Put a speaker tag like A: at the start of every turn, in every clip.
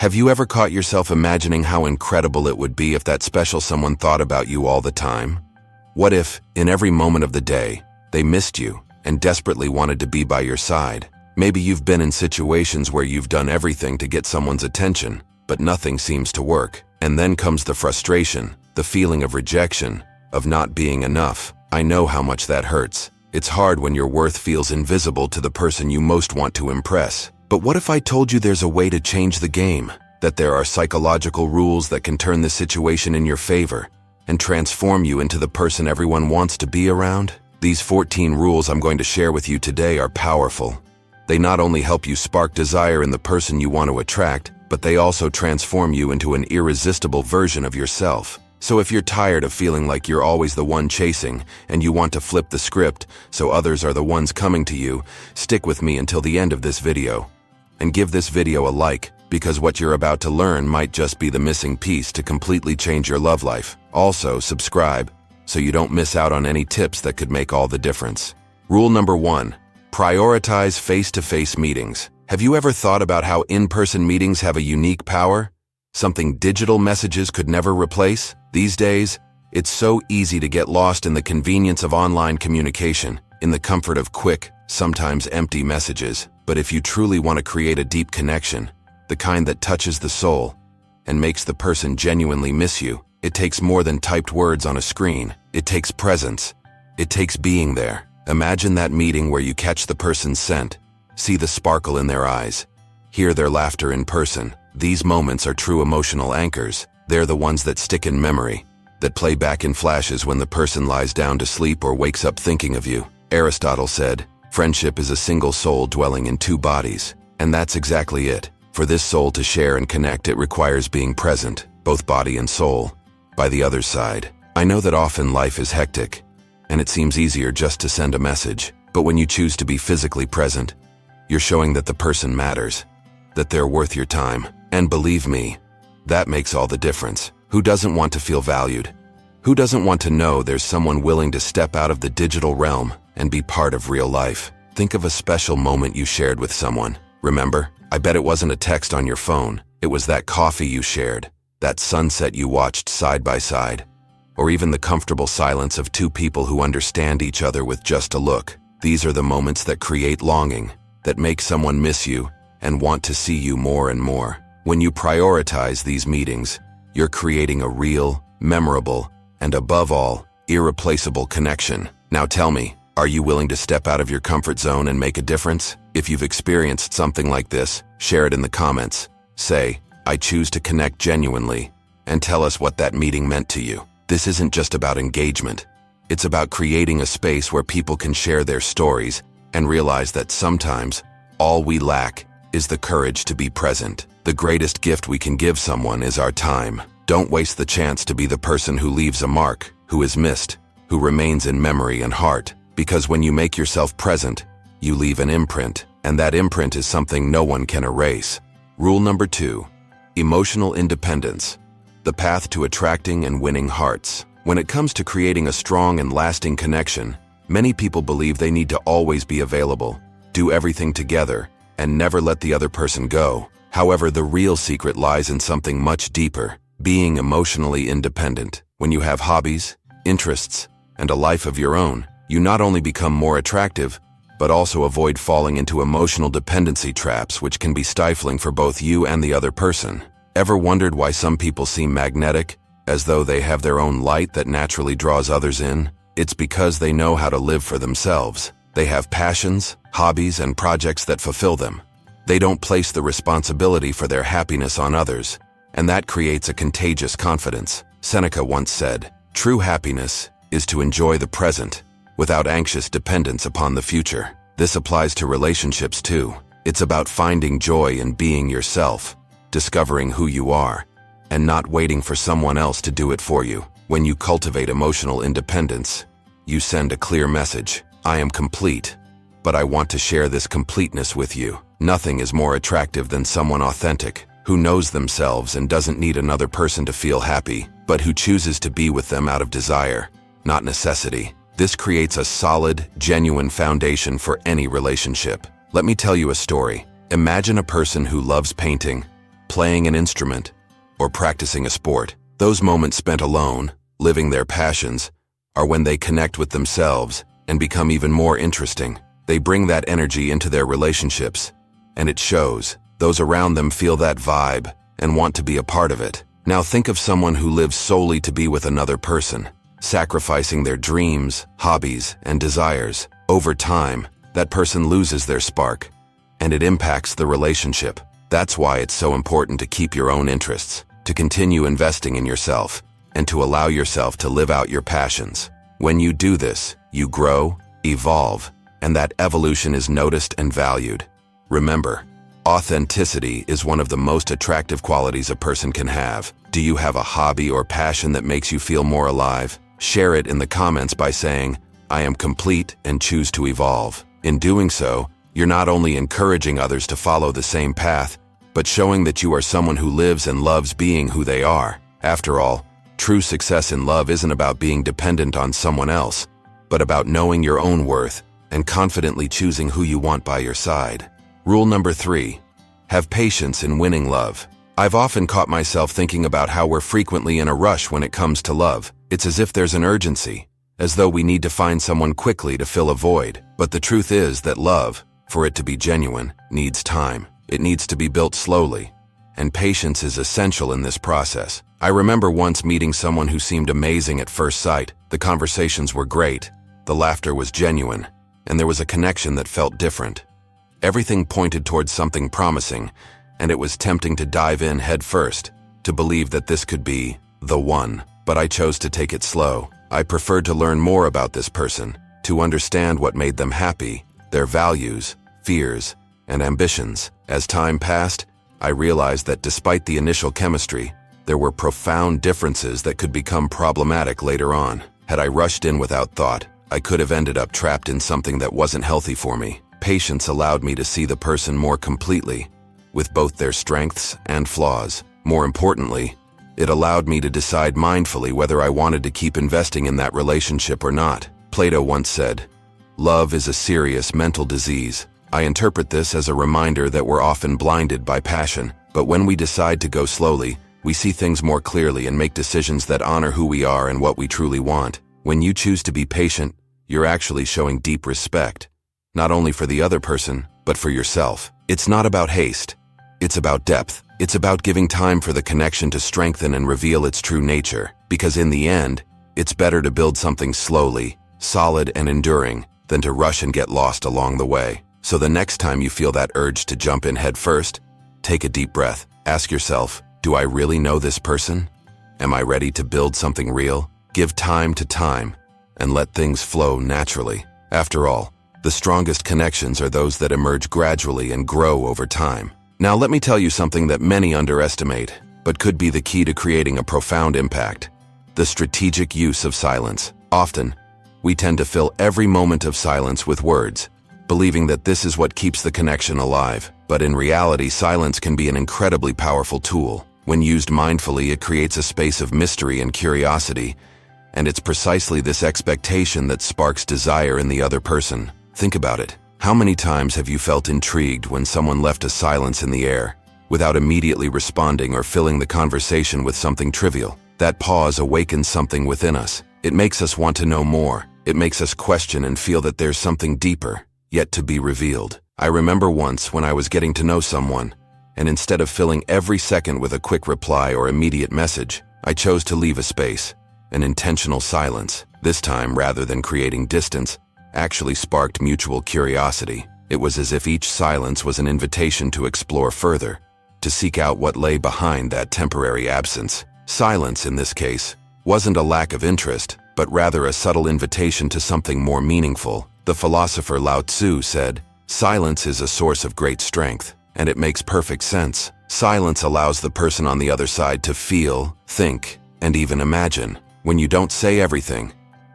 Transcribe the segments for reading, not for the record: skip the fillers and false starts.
A: Have you ever caught yourself imagining how incredible it would be if that special someone thought about you all the time? What if, in every moment of the day, they missed you and desperately wanted to be by your side? Maybe you've been in situations where you've done everything to get someone's attention, but nothing seems to work. And then comes the frustration, the feeling of rejection, of not being enough. I know how much that hurts. It's hard when your worth feels invisible to the person you most want to impress. But what if I told you there's a way to change the game? That there are psychological rules that can turn the situation in your favor and transform you into the person everyone wants to be around? These 14 rules I'm going to share with you today are powerful. They not only help you spark desire in the person you want to attract, but they also transform you into an irresistible version of yourself. So if you're tired of feeling like you're always the one chasing and you want to flip the script so others are the ones coming to you, stick with me until the end of this video. And give this video a like, because what you're about to learn might just be the missing piece to completely change your love life. Also, subscribe so you don't miss out on any tips that could make all the difference. Rule number 1, prioritize face-to-face meetings. Have you ever thought about how in-person meetings have a unique power? Something digital messages could never replace? These days, it's so easy to get lost in the convenience of online communication, in the comfort of quick, sometimes empty messages. But if you truly want to create a deep connection, the kind that touches the soul and makes the person genuinely miss you, it takes more than typed words on a screen. It takes presence. It takes being there. Imagine that meeting where you catch the person's scent, see the sparkle in their eyes, hear their laughter in person. These moments are true emotional anchors. They're the ones that stick in memory, that play back in flashes when the person lies down to sleep or wakes up thinking of you. Aristotle said, "Friendship is a single soul dwelling in two bodies." And that's exactly it. For this soul to share and connect, it requires being present, both body and soul, by the other side. I know that often life is hectic, and it seems easier just to send a message. But when you choose to be physically present, you're showing that the person matters, that they're worth your time. And believe me, that makes all the difference. Who doesn't want to feel valued? Who doesn't want to know there's someone willing to step out of the digital realm and be part of real life? Think of a special moment you shared with someone. Remember? I bet it wasn't a text on your phone. It was that coffee you shared, that sunset you watched side by side, or even the comfortable silence of two people who understand each other with just a look. These are the moments that create longing, that make someone miss you and want to see you more and more. When you prioritize these meetings, you're creating a real, memorable, and above all, irreplaceable connection. Now tell me, are you willing to step out of your comfort zone and make a difference? If you've experienced something like this, share it in the comments. Say, "I choose to connect genuinely," and tell us what that meeting meant to you. This isn't just about engagement. It's about creating a space where people can share their stories and realize that sometimes all we lack is the courage to be present. The greatest gift we can give someone is our time. Don't waste the chance to be the person who leaves a mark, who is missed, who remains in memory and heart. Because when you make yourself present, you leave an imprint, and that imprint is something no one can erase. Rule number 2, emotional independence, the path to attracting and winning hearts. When it comes to creating a strong and lasting connection, many people believe they need to always be available, do everything together, and never let the other person go. However, the real secret lies in something much deeper: being emotionally independent. When you have hobbies, interests, and a life of your own, you not only become more attractive, but also avoid falling into emotional dependency traps, which can be stifling for both you and the other person. Ever wondered why some people seem magnetic, as though they have their own light that naturally draws others in? It's because they know how to live for themselves. They have passions, hobbies, and projects that fulfill them. They don't place the responsibility for their happiness on others, and that creates a contagious confidence. Seneca once said, "True happiness is to enjoy the present without anxious dependence upon the future." This applies to relationships too. It's about finding joy in being yourself, discovering who you are, and not waiting for someone else to do it for you. When you cultivate emotional independence, you send a clear message: I am complete, but I want to share this completeness with you. Nothing is more attractive than someone authentic, who knows themselves and doesn't need another person to feel happy, but who chooses to be with them out of desire, not necessity. This creates a solid, genuine foundation for any relationship. Let me tell you a story. Imagine a person who loves painting, playing an instrument, or practicing a sport. Those moments spent alone, living their passions, are when they connect with themselves and become even more interesting. They bring that energy into their relationships, and it shows. Those around them feel that vibe and want to be a part of it. Now think of someone who lives solely to be with another person, sacrificing their dreams, hobbies, and desires. Over time, that person loses their spark, and it impacts the relationship. That's why it's so important to keep your own interests, to continue investing in yourself, and to allow yourself to live out your passions. When you do this, you grow, evolve, and that evolution is noticed and valued. Remember, authenticity is one of the most attractive qualities a person can have. Do you have a hobby or passion that makes you feel more alive? Share it in the comments by saying, "I am complete and choose to evolve." In doing so, you're not only encouraging others to follow the same path, but showing that you are someone who lives and loves being who they are. After all, true success in love isn't about being dependent on someone else, but about knowing your own worth and confidently choosing who you want by your side. Rule number 3, have patience in winning love. I've often caught myself thinking about how we're frequently in a rush when it comes to love. It's as if there's an urgency, as though we need to find someone quickly to fill a void. But the truth is that love, for it to be genuine, needs time. It needs to be built slowly, and patience is essential in this process. I remember once meeting someone who seemed amazing at first sight. The conversations were great, the laughter was genuine, and there was a connection that felt different. Everything pointed towards something promising, and it was tempting to dive in head first, to believe that this could be the one. But I chose to take it slow. I preferred to learn more about this person, to understand what made them happy, their values, fears, and ambitions. As time passed, I realized that despite the initial chemistry, there were profound differences that could become problematic later on. Had I rushed in without thought, I could have ended up trapped in something that wasn't healthy for me. Patience allowed me to see the person more completely, with both their strengths and flaws. More importantly, it allowed me to decide mindfully whether I wanted to keep investing in that relationship or not. Plato once said, "Love is a serious mental disease." I interpret this as a reminder that we're often blinded by passion, but when we decide to go slowly, we see things more clearly and make decisions that honor who we are and what we truly want. When you choose to be patient, you're actually showing deep respect, not only for the other person, but for yourself. It's not about haste. It's about depth. It's about giving time for the connection to strengthen and reveal its true nature. Because in the end, it's better to build something slowly, solid and enduring, than to rush and get lost along the way. So the next time you feel that urge to jump in head first, take a deep breath. Ask yourself, do I really know this person? Am I ready to build something real? Give time to time, and let things flow naturally. After all, the strongest connections are those that emerge gradually and grow over time. Now let me tell you something that many underestimate, but could be the key to creating a profound impact: the strategic use of silence. Often, we tend to fill every moment of silence with words, believing that this is what keeps the connection alive. But in reality, silence can be an incredibly powerful tool. When used mindfully, it creates a space of mystery and curiosity, and it's precisely this expectation that sparks desire in the other person. Think about it. How many times have you felt intrigued when someone left a silence in the air, without immediately responding or filling the conversation with something trivial? That pause awakens something within us. It makes us want to know more. It makes us question and feel that there's something deeper, yet to be revealed. I remember once when I was getting to know someone, and instead of filling every second with a quick reply or immediate message, I chose to leave a space, an intentional silence. This time, rather than creating distance, actually sparked mutual curiosity. It was as if each silence was an invitation to explore further, to seek out what lay behind that temporary absence. Silence, in this case, wasn't a lack of interest, but rather a subtle invitation to something more meaningful. The philosopher Lao Tzu said, "Silence is a source of great strength," and it makes perfect sense. Silence allows the person on the other side to feel, think, and even imagine. When you don't say everything,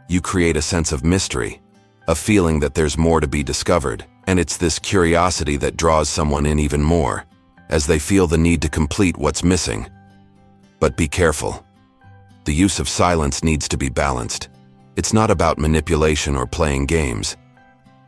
A: you create a sense of mystery, a feeling that there's more to be discovered, and it's this curiosity that draws someone in even more, as they feel the need to complete what's missing. But be careful. The use of silence needs to be balanced. It's not about manipulation or playing games,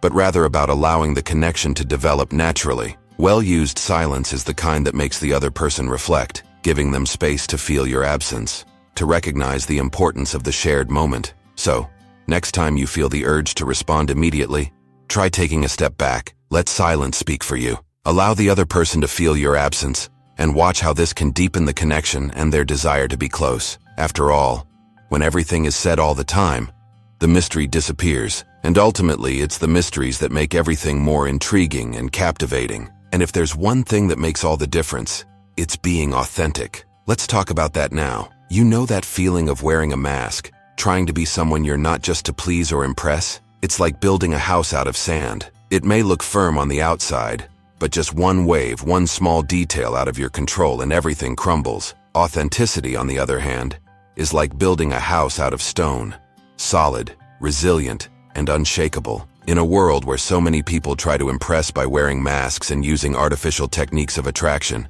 A: but rather about allowing the connection to develop naturally. Well-used silence is the kind that makes the other person reflect, giving them space to feel your absence, to recognize the importance of the shared moment. So, next time you feel the urge to respond immediately, try taking a step back. Let silence speak for you. Allow the other person to feel your absence, and watch how this can deepen the connection and their desire to be close. After all, when everything is said all the time, the mystery disappears, and ultimately it's the mysteries that make everything more intriguing and captivating. And if there's one thing that makes all the difference, it's being authentic. Let's talk about that now. You know that feeling of wearing a mask, trying to be someone you're not just to please or impress? It's like building a house out of sand. It may look firm on the outside, but just one wave, one small detail out of your control and everything crumbles. Authenticity, on the other hand, is like building a house out of stone. Solid, resilient, and unshakable. In a world where so many people try to impress by wearing masks and using artificial techniques of attraction,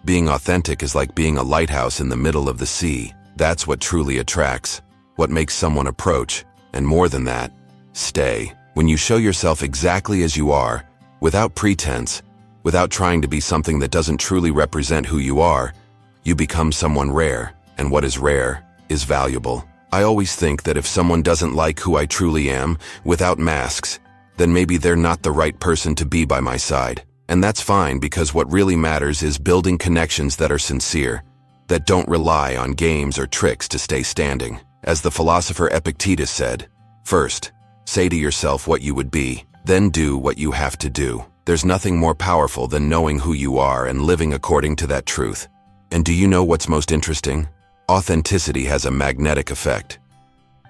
A: being authentic is like being a lighthouse in the middle of the sea. That's what truly attracts, what makes someone approach, and more than that, stay. When you show yourself exactly as you are, without pretense, without trying to be something that doesn't truly represent who you are, you become someone rare, and what is rare is valuable. I always think that if someone doesn't like who I truly am, without masks, then maybe they're not the right person to be by my side. And that's fine, because what really matters is building connections that are sincere, that don't rely on games or tricks to stay standing. As the philosopher Epictetus said, first, say to yourself what you would be, then do what you have to do. There's nothing more powerful than knowing who you are and living according to that truth. And do you know what's most interesting? Authenticity has a magnetic effect.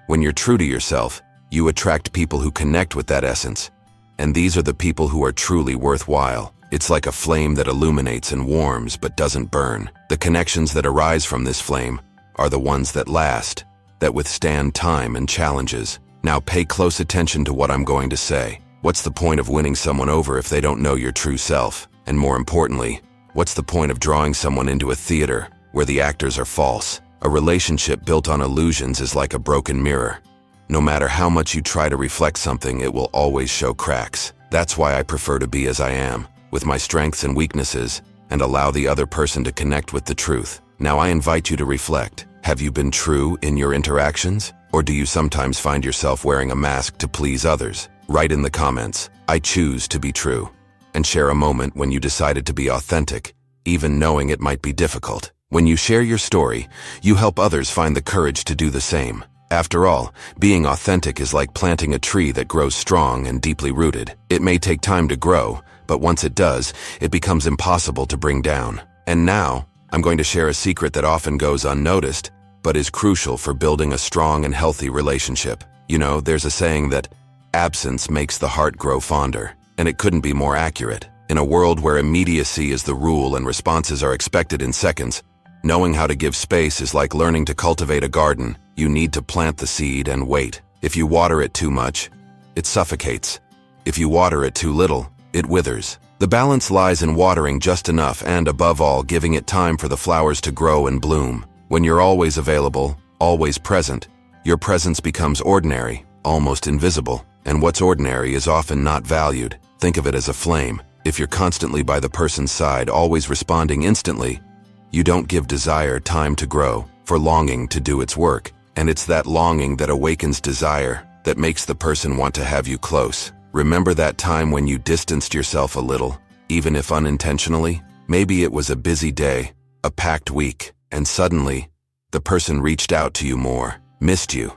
A: When you're true to yourself, you attract people who connect with that essence. And these are the people who are truly worthwhile. It's like a flame that illuminates and warms but doesn't burn. The connections that arise from this flame are the ones that last, that withstand time and challenges. Now pay close attention to what I'm going to say. What's the point of winning someone over if they don't know your true self? And more importantly, what's the point of drawing someone into a theater where the actors are false? A relationship built on illusions is like a broken mirror. No matter how much you try to reflect something, it will always show cracks. That's why I prefer to be as I am, with my strengths and weaknesses, and allow the other person to connect with the truth. Now I invite you to reflect. Have you been true in your interactions? Or do you sometimes find yourself wearing a mask to please others? Write in the comments, I choose to be true, and share a moment when you decided to be authentic, even knowing it might be difficult. When you share your story, you help others find the courage to do the same. After all, being authentic is like planting a tree that grows strong and deeply rooted. It may take time to grow, but once it does, it becomes impossible to bring down. And now, I'm going to share a secret that often goes unnoticed, but is crucial for building a strong and healthy relationship. You know, there's a saying that absence makes the heart grow fonder, and it couldn't be more accurate. In a world where immediacy is the rule and responses are expected in seconds, knowing how to give space is like learning to cultivate a garden. You need to plant the seed and wait. If you water it too much, it suffocates. If you water it too little, it withers. The balance lies in watering just enough and, above all, giving it time for the flowers to grow and bloom. When you're always available, always present, your presence becomes ordinary, almost invisible. And what's ordinary is often not valued. Think of it as a flame. If you're constantly by the person's side, always responding instantly, you don't give desire time to grow, for longing to do its work. And it's that longing that awakens desire, that makes the person want to have you close. Remember that time when you distanced yourself a little, even if unintentionally? Maybe it was a busy day, a packed week, and suddenly, the person reached out to you more, missed you,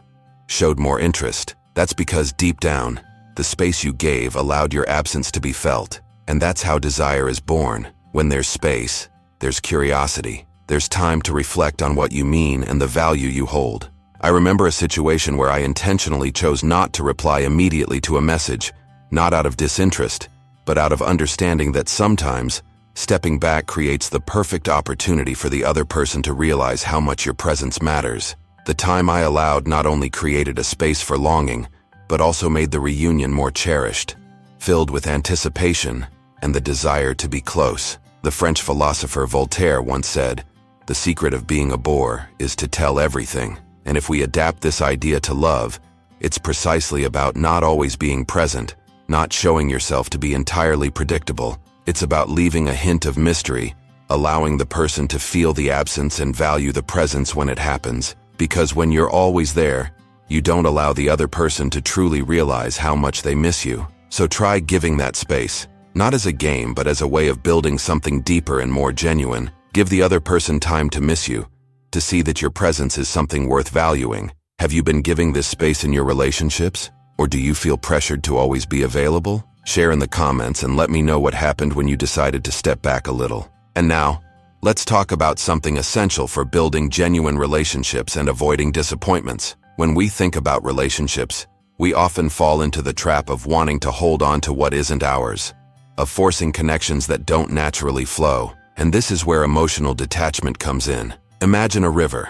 A: showed more interest. That's because deep down, the space you gave allowed your absence to be felt. And that's how desire is born. When there's space, there's curiosity. There's time to reflect on what you mean and the value you hold. I remember a situation where I intentionally chose not to reply immediately to a message, not out of disinterest, but out of understanding that sometimes, stepping back creates the perfect opportunity for the other person to realize how much your presence matters. The time I allowed not only created a space for longing, but also made the reunion more cherished, filled with anticipation and the desire to be close. The French philosopher Voltaire once said, "The secret of being a bore is to tell everything." And if we adapt this idea to love, it's precisely about not always being present, not showing yourself to be entirely predictable, It's about leaving a hint of mystery, allowing the person to feel the absence and value the presence when it happens. Because when you're always there, you don't allow the other person to truly realize how much they miss you. So try giving that space, not as a game but as a way of building something deeper and more genuine. Give the other person time to miss you, to see that your presence is something worth valuing. Have you been giving this space in your relationships? Or do you feel pressured to always be available? Share in the comments and let me know what happened when you decided to step back a little. And now, let's talk about something essential for building genuine relationships and avoiding disappointments. When we think about relationships, we often fall into the trap of wanting to hold on to what isn't ours, of forcing connections that don't naturally flow. And this is where emotional detachment comes in. Imagine a river.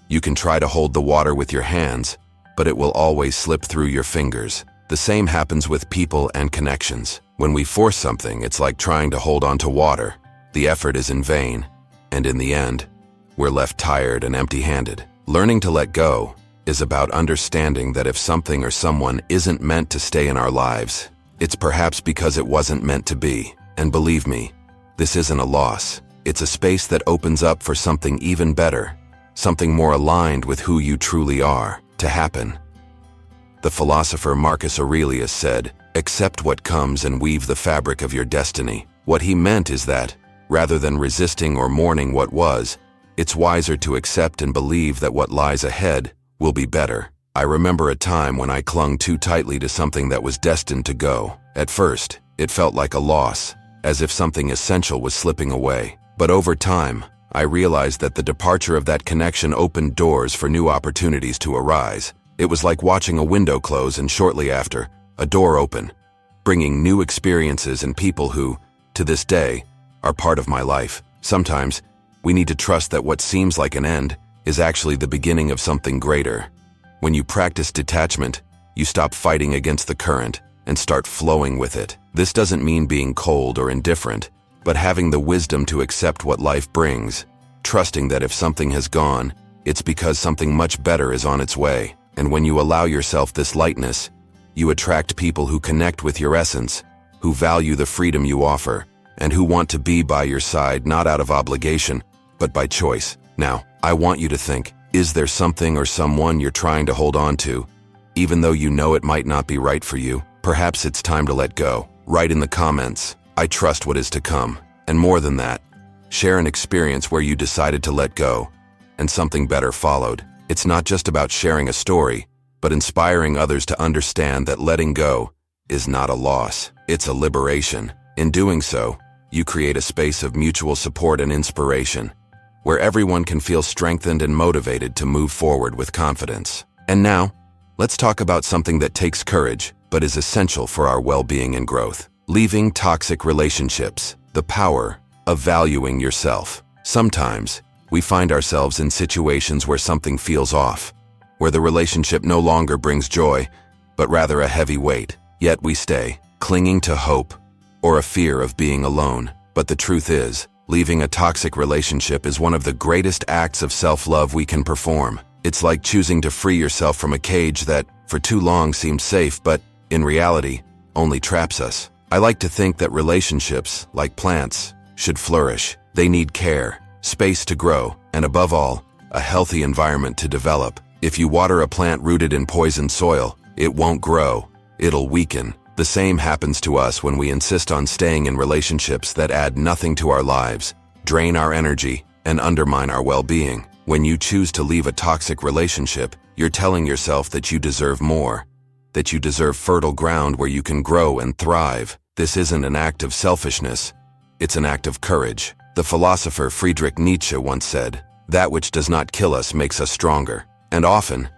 A: You can try to hold the water with your hands, but it will always slip through your fingers. The same happens with people and connections. When we force something, it's like trying to hold on to water. The effort is in vain, and in the end, we're left tired and empty-handed. Learning to let go is about understanding that if something or someone isn't meant to stay in our lives, it's perhaps because it wasn't meant to be. And believe me, this isn't a loss. It's a space that opens up for something even better, something more aligned with who you truly are, to happen. The philosopher Marcus Aurelius said, "Accept what comes and weave the fabric of your destiny." What he meant is that, rather than resisting or mourning what was, it's wiser to accept and believe that what lies ahead will be better. I remember a time when I clung too tightly to something that was destined to go. At first, it felt like a loss, as if something essential was slipping away. But over time, I realized that the departure of that connection opened doors for new opportunities to arise. It was like watching a window close and shortly after, a door open, bringing new experiences and people who, to this day, are part of my life. Sometimes, we need to trust that what seems like an end is actually the beginning of something greater. When you practice detachment, you stop fighting against the current and start flowing with it. This doesn't mean being cold or indifferent, but having the wisdom to accept what life brings, trusting that if something has gone, it's because something much better is on its way. And when you allow yourself this lightness, you attract people who connect with your essence, who value the freedom you offer, and who want to be by your side not out of obligation, but by choice. Now, I want you to think, is there something or someone you're trying to hold on to, even though you know it might not be right for you? Perhaps it's time to let go. Write in the comments, "I trust what is to come." And more than that, share an experience where you decided to let go, and something better followed. It's not just about sharing a story, but inspiring others to understand that letting go is not a loss, it's a liberation. In doing so, you create a space of mutual support and inspiration, where everyone can feel strengthened and motivated to move forward with confidence. And now, let's talk about something that takes courage, but is essential for our well-being and growth. Leaving toxic relationships, the power of valuing yourself. Sometimes, we find ourselves in situations where something feels off, where the relationship no longer brings joy, but rather a heavy weight. Yet we stay, clinging to hope or a fear of being alone. But the truth is, leaving a toxic relationship is one of the greatest acts of self-love we can perform. It's like choosing to free yourself from a cage that, for too long, seemed safe, but, in reality, only traps us. I like to think that relationships, like plants, should flourish. They need care, space to grow, and above all, a healthy environment to develop. If you water a plant rooted in poisoned soil, it won't grow, it'll weaken. The same happens to us when we insist on staying in relationships that add nothing to our lives, drain our energy, and undermine our well-being. When you choose to leave a toxic relationship, you're telling yourself that you deserve more, that you deserve fertile ground where you can grow and thrive. This isn't an act of selfishness, it's an act of courage. The philosopher Friedrich Nietzsche once said, "That which does not kill us makes us stronger." And often,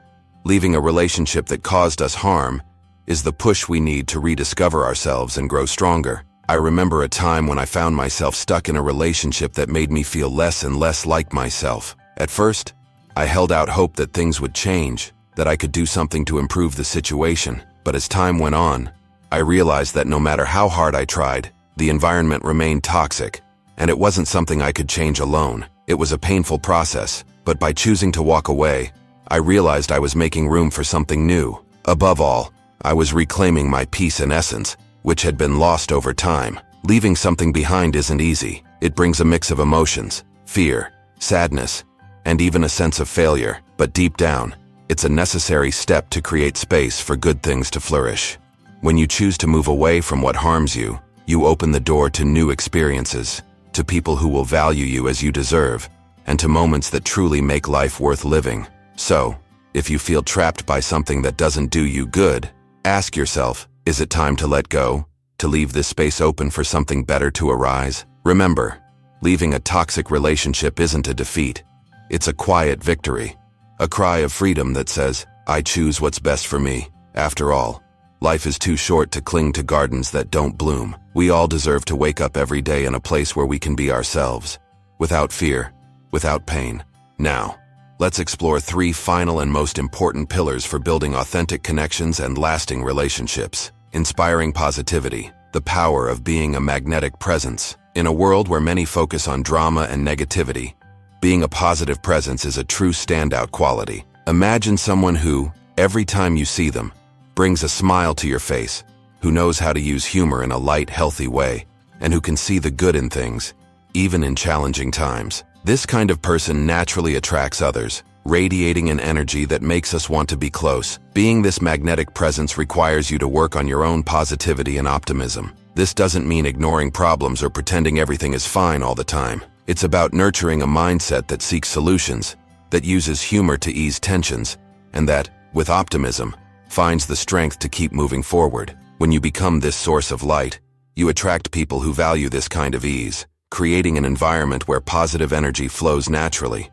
A: leaving a relationship that caused us harm is the push we need to rediscover ourselves and grow stronger. I remember a time when I found myself stuck in a relationship that made me feel less and less like myself. At first, I held out hope that things would change, that I could do something to improve the situation. But as time went on, I realized that no matter how hard I tried, the environment remained toxic, and it wasn't something I could change alone. It was a painful process, but by choosing to walk away, I realized I was making room for something new. Above all, I was reclaiming my peace and essence, which had been lost over time. Leaving something behind isn't easy. It brings a mix of emotions, fear, sadness, and even a sense of failure. But deep down, it's a necessary step to create space for good things to flourish. When you choose to move away from what harms you, you open the door to new experiences, to people who will value you as you deserve, and to moments that truly make life worth living. So, if you feel trapped by something that doesn't do you good, ask yourself, is it time to let go? To leave this space open for something better to arise? Remember, leaving a toxic relationship isn't a defeat. It's a quiet victory. A cry of freedom that says, I choose what's best for me. After all, life is too short to cling to gardens that don't bloom. We all deserve to wake up every day in a place where we can be ourselves, without fear, without pain. Now, let's explore 3 final and most important pillars for building authentic connections and lasting relationships. Inspiring positivity, the power of being a magnetic presence. In a world where many focus on drama and negativity, being a positive presence is a true standout quality. Imagine someone who, every time you see them, brings a smile to your face, who knows how to use humor in a light, healthy way, and who can see the good in things, even in challenging times. This kind of person naturally attracts others, radiating an energy that makes us want to be close. Being this magnetic presence requires you to work on your own positivity and optimism. This doesn't mean ignoring problems or pretending everything is fine all the time. It's about nurturing a mindset that seeks solutions, that uses humor to ease tensions, and that, with optimism, finds the strength to keep moving forward. When you become this source of light, you attract people who value this kind of ease, creating an environment where positive energy flows naturally.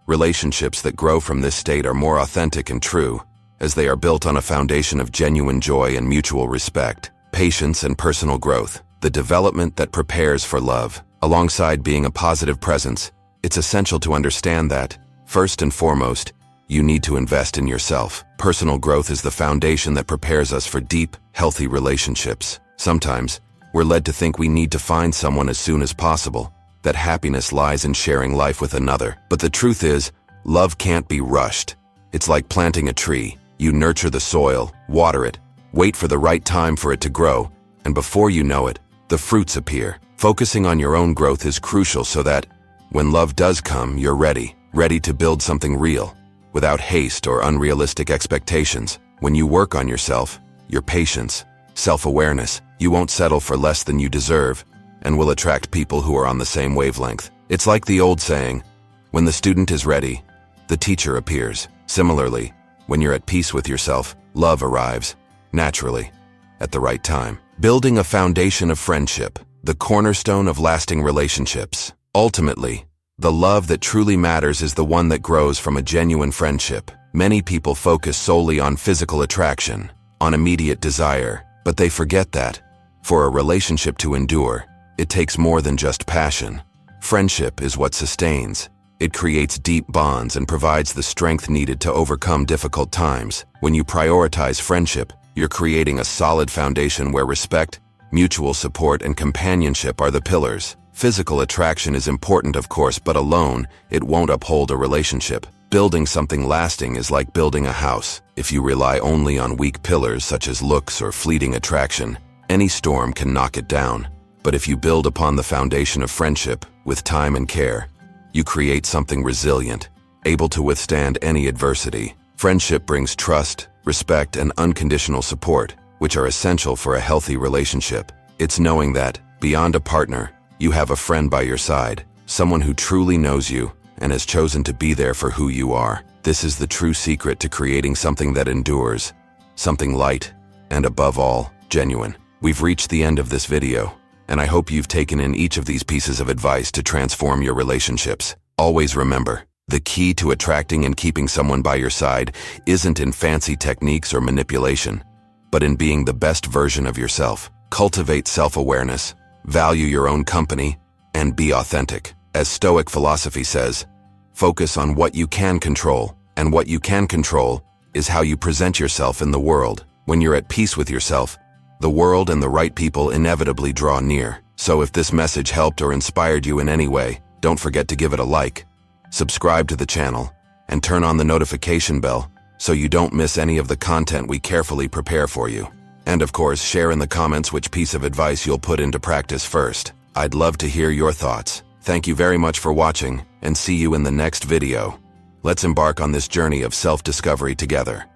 A: Relationships that grow from this state are more authentic and true, as they are built on a foundation of genuine joy and mutual respect, patience and personal growth, the development that prepares for love. Alongside being a positive presence, it's essential to understand that, first and foremost, you need to invest in yourself. Personal growth is the foundation that prepares us for deep, healthy relationships. Sometimes, we're led to think we need to find someone as soon as possible, that happiness lies in sharing life with another. But the truth is, love can't be rushed. It's like planting a tree. You nurture the soil, water it, wait for the right time for it to grow, and before you know it, the fruits appear. Focusing on your own growth is crucial so that, when love does come, you're ready to build something real, without haste or unrealistic expectations. When you work on yourself, your patience, self-awareness, you won't settle for less than you deserve, and will attract people who are on the same wavelength. It's like the old saying, when the student is ready, the teacher appears. Similarly, when you're at peace with yourself, love arrives, naturally, at the right time. Building a foundation of friendship, the cornerstone of lasting relationships. Ultimately, the love that truly matters is the one that grows from a genuine friendship. Many people focus solely on physical attraction, on immediate desire, but they forget that, for a relationship to endure, it takes more than just passion. Friendship is what sustains. It creates deep bonds and provides the strength needed to overcome difficult times. When you prioritize friendship, you're creating a solid foundation where respect, mutual support, and companionship are the pillars. Physical attraction is important, of course, but alone, it won't uphold a relationship. Building something lasting is like building a house. If you rely only on weak pillars such as looks or fleeting attraction, any storm can knock it down. But if you build upon the foundation of friendship, with time and care, you create something resilient, able to withstand any adversity. Friendship brings trust, respect, and unconditional support, which are essential for a healthy relationship. It's knowing that, beyond a partner, you have a friend by your side, someone who truly knows you and has chosen to be there for who you are. This is the true secret to creating something that endures, something light, and above all, genuine. We've reached the end of this video, and I hope you've taken in each of these pieces of advice to transform your relationships. Always remember, the key to attracting and keeping someone by your side isn't in fancy techniques or manipulation, but in being the best version of yourself. Cultivate self-awareness, value your own company, and be authentic. As Stoic philosophy says, focus on what you can control, and what you can control is how you present yourself in the world. When you're at peace with yourself, the world and the right people inevitably draw near. So if this message helped or inspired you in any way, don't forget to give it a like, subscribe to the channel, and turn on the notification bell so you don't miss any of the content we carefully prepare for you. And of course, share in the comments which piece of advice you'll put into practice first. I'd love to hear your thoughts. Thank you very much for watching, and see you in the next video. Let's embark on this journey of self-discovery together.